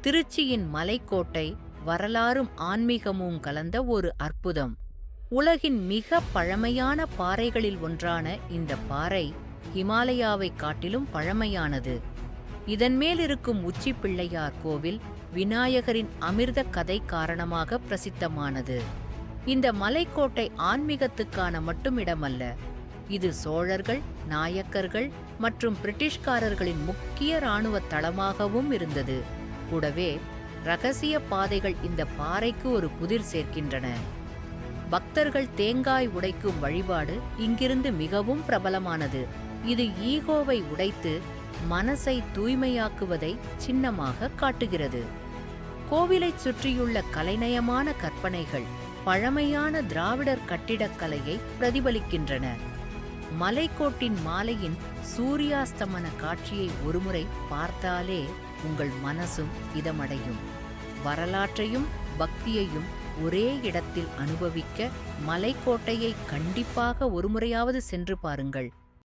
திருச்சியின் மலைக்கோட்டை வரலாறும் ஆன்மீகமும் கலந்த ஒரு அற்புதம். உலகின் மிக பழமையான பாறைகளில் ஒன்றான இந்த பாறை ஹிமாலயாவைக் காட்டிலும் பழமையானது. இதன் மேலிருக்கும் உச்சி பிள்ளையார் கோவில் விநாயகரின் அமிர்த கதை காரணமாக பிரசித்தமானது. இந்த மலைக்கோட்டை ஆன்மீகத்துக்கான மட்டும் இடமல்ல, இது சோழர்கள், நாயக்கர்கள் மற்றும் பிரிட்டிஷ்காரர்களின் முக்கிய இராணுவ தளமாகவும் இருந்தது. கூடவே ரகசிய பாதைகள் இந்த பாறைக்கு ஒரு புதிர் சேர்க்கின்றன. பக்தர்கள் தேங்காய் உடைக்கும் வழிபாடு இங்கிருந்து மிகவும் பிரபலமானது. இது ஈகோவை உடைத்து மனசை தூய்மையாக்குவதை சின்னமாக காட்டுகிறது. கோவிலைச் சுற்றியுள்ள கலைநயமான கற்பனைகள் பழமையான திராவிடர் கட்டிடக்கலையை பிரதிபலிக்கின்றன. மலைக்கோட்டின் மாலையின் சூரியாஸ்தமன காட்சியை ஒருமுறை பார்த்தாலே உங்கள் மனசும் இதமடையும். வரலாற்றையும் பக்தியையும் ஒரே இடத்தில் அனுபவிக்க மலைக்கோட்டையை கண்டிப்பாக ஒருமுறையாவது சென்று பாருங்கள்.